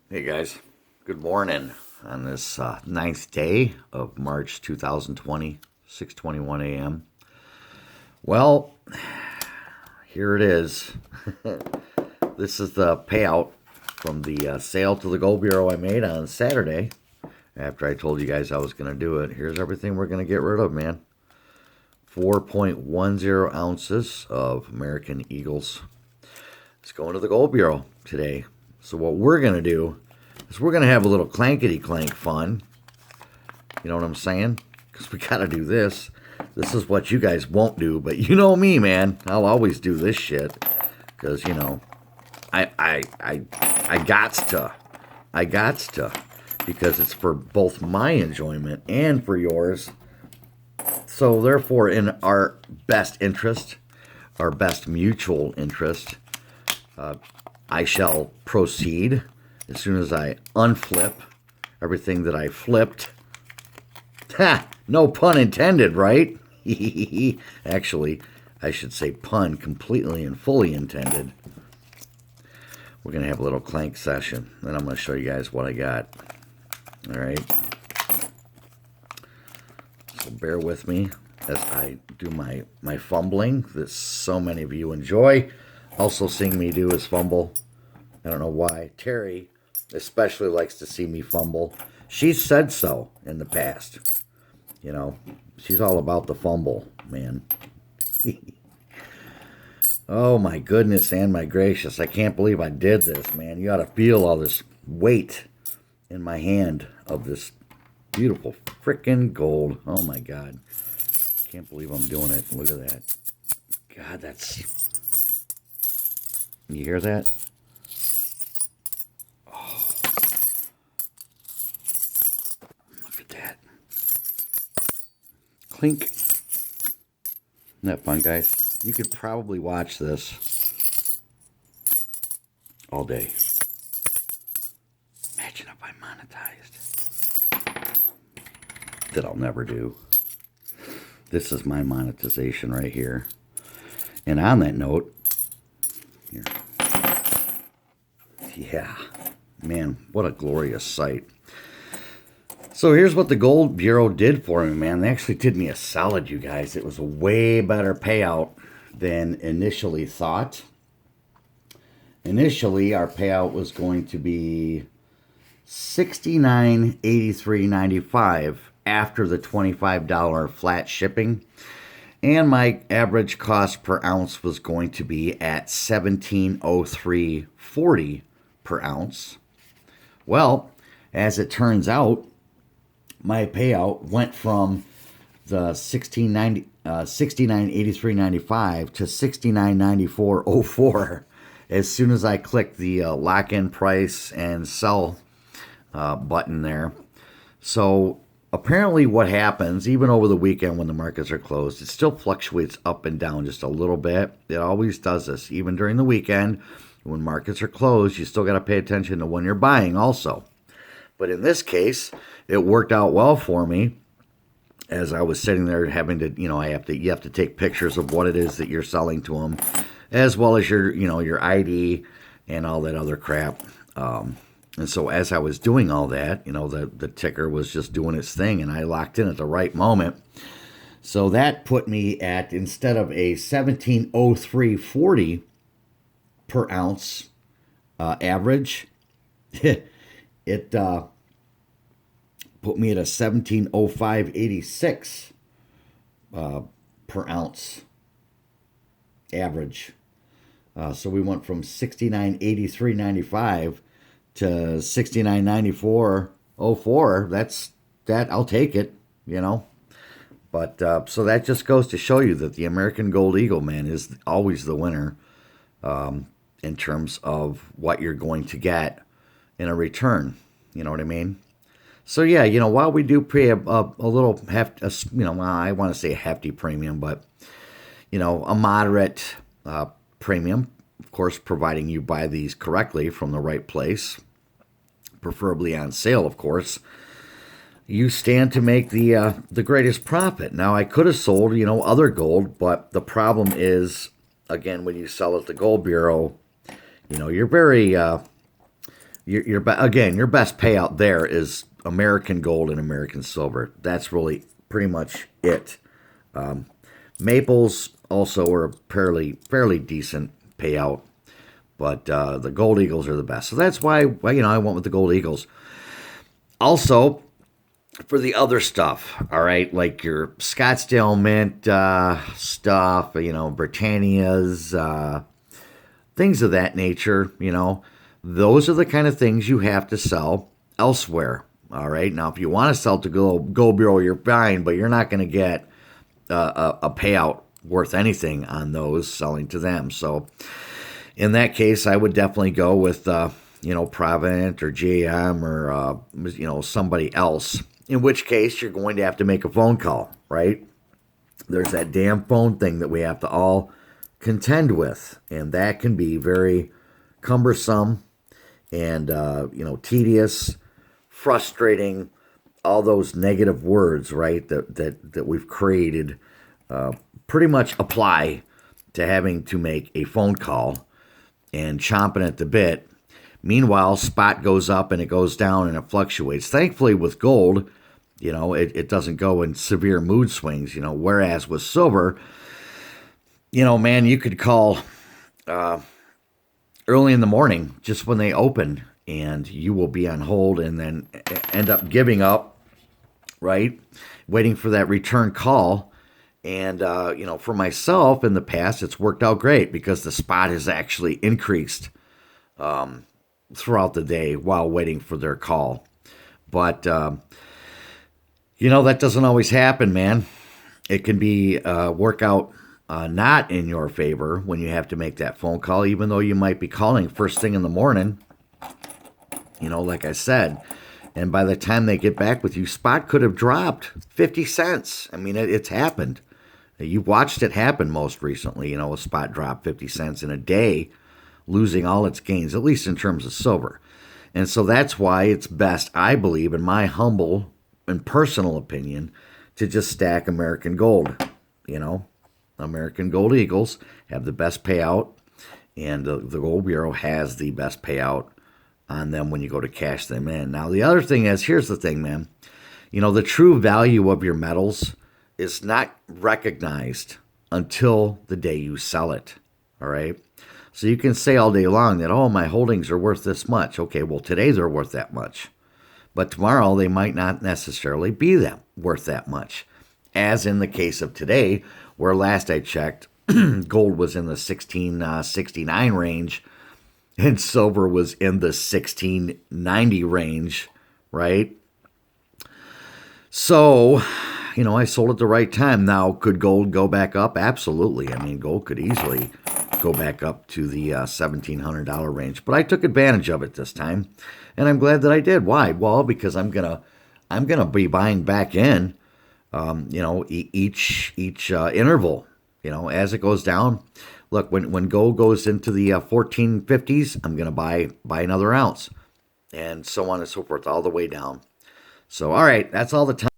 Hey guys, good morning on this ninth day of March 2020, 6:21 a.m. Well, here it is. This is the payout from the sale to the Gold Bureau I made on Saturday after I told you guys I was going to do it. Here's everything we're going to get rid of, man. 4.10 ounces of American Eagles. It's going to the Gold Bureau today. So what we're going to do is we're going to have a little clankety clank fun. You know what I'm saying? Because we got to do this. This is what you guys won't do, but you know me, man. I'll always do this shit because, you know, I gots to. I gots to. Because it's for both my enjoyment and for yours. So therefore, in our best interest, our best mutual interest, I shall proceed as soon as I unflip everything that I flipped. Ha! No pun intended, right? Actually, I should say pun completely and fully intended. We're going to have a little clank session. Then I'm going to show you guys what I got. All right. So bear with me as I do my fumbling that so many of you enjoy. Also seeing me do is fumble. I don't know why. Terry especially likes to see me fumble. She's said so in the past. You know, she's all about the fumble, man. Oh my goodness and my gracious. I can't believe I did this, man. You ought to feel all this weight in my hand of this beautiful frickin' gold. Oh my God. Can't believe I'm doing it. Look at that. God, that's... You hear that? Oh, look at that. Clink. Isn't that fun, guys? You could probably watch this all day. Imagine if I monetized. That I'll never do. This is my monetization right here. And on that note, here. Yeah, man, what a glorious sight. So here's what the Gold Bureau did for me, man. They actually did me a solid, you guys. It was a way better payout than initially thought. Initially, our payout was going to be $69.83.95 after the $25 flat shipping. And my average cost per ounce was going to be at $17.03.40 per ounce. Well, as it turns out, my payout went from the $69.83.95 to $69.94.04 as soon as I clicked the lock-in price and sell button there. So apparently what happens, even over the weekend when the markets are closed, it still fluctuates up and down just a little bit. It always does this. Even during the weekend, when markets are closed, you still got to pay attention to when you're buying also. But in this case, it worked out well for me as I was sitting there having to, you have to take pictures of what it is that you're selling to them, as well as your ID and all that other crap. And so as I was doing all that, the ticker was just doing its thing, and I locked in at the right moment. So that put me at, instead of a 17.03.40 per ounce average, it put me at a 17.05.86 per ounce average. So we went from 69.83.95 to 69.94.04. That's that. I'll take it, But so that just goes to show you that the American Gold Eagle, man, is always the winner in terms of what you're going to get in a return. You know what I mean? So yeah, while we do pay a little I want to say a hefty premium, but a moderate premium, of course, providing you buy these correctly from the right place, preferably on sale, of course, you stand to make the greatest profit. Now, I could have sold, other gold, but the problem is, again, when you sell at the Gold Bureau, you're very again, your best payout there is American gold and American silver. That's really pretty much it. Maples also are a fairly decent payout, but the Gold Eagles are the best. So that's why I went with the Gold Eagles. Also, for the other stuff, all right, like your Scottsdale Mint stuff, Britannia's, things of that nature, those are the kind of things you have to sell elsewhere. All right. Now, if you want to sell to Gold Bureau, you're fine, but you're not going to get a payout worth anything on those selling to them. So, in that case, I would definitely go with Provident or JM or somebody else. In which case, you're going to have to make a phone call, right? There's that damn phone thing that we have to all contend with, and that can be very cumbersome and tedious, frustrating. All those negative words, right, that we've created, pretty much apply to having to make a phone call and chomping at the bit. Meanwhile, spot goes up and it goes down and it fluctuates. Thankfully, with gold, it doesn't go in severe mood swings. Whereas with silver, man, you could call early in the morning just when they open, and you will be on hold and then end up giving up, right? Waiting for that return call. And, for myself in the past, it's worked out great because the spot has actually increased throughout the day while waiting for their call. But, that doesn't always happen, man. It can be work out not in your favor when you have to make that phone call, even though you might be calling first thing in the morning, like I said. And by the time they get back with you, spot could have dropped 50 cents. I mean, it's happened. You've watched it happen most recently. A spot dropped 50 cents in a day, losing all its gains, at least in terms of silver. And so that's why it's best, I believe, in my humble and personal opinion, to just stack American gold. American Gold Eagles have the best payout, and the Gold Bureau has the best payout on them when you go to cash them in. Now, the other thing is, here's the thing, man. The true value of your metals is not recognized until the day you sell it, all right? So you can say all day long that, my holdings are worth this much. Okay, well, today they're worth that much. But tomorrow they might not necessarily be worth that much. As in the case of today, where last I checked, gold was in the 1669 range, and silver was in the 1690 range, right? So, I sold at the right time. Now, could gold go back up? Absolutely. I mean, gold could easily go back up to the $1,700 range. But I took advantage of it this time, and I'm glad that I did. Why? Well, because I'm gonna be buying back in, each interval, as it goes down. Look, when gold goes into the 1450s, I'm gonna buy another ounce, and so on and so forth, all the way down. So, all right, that's all the time.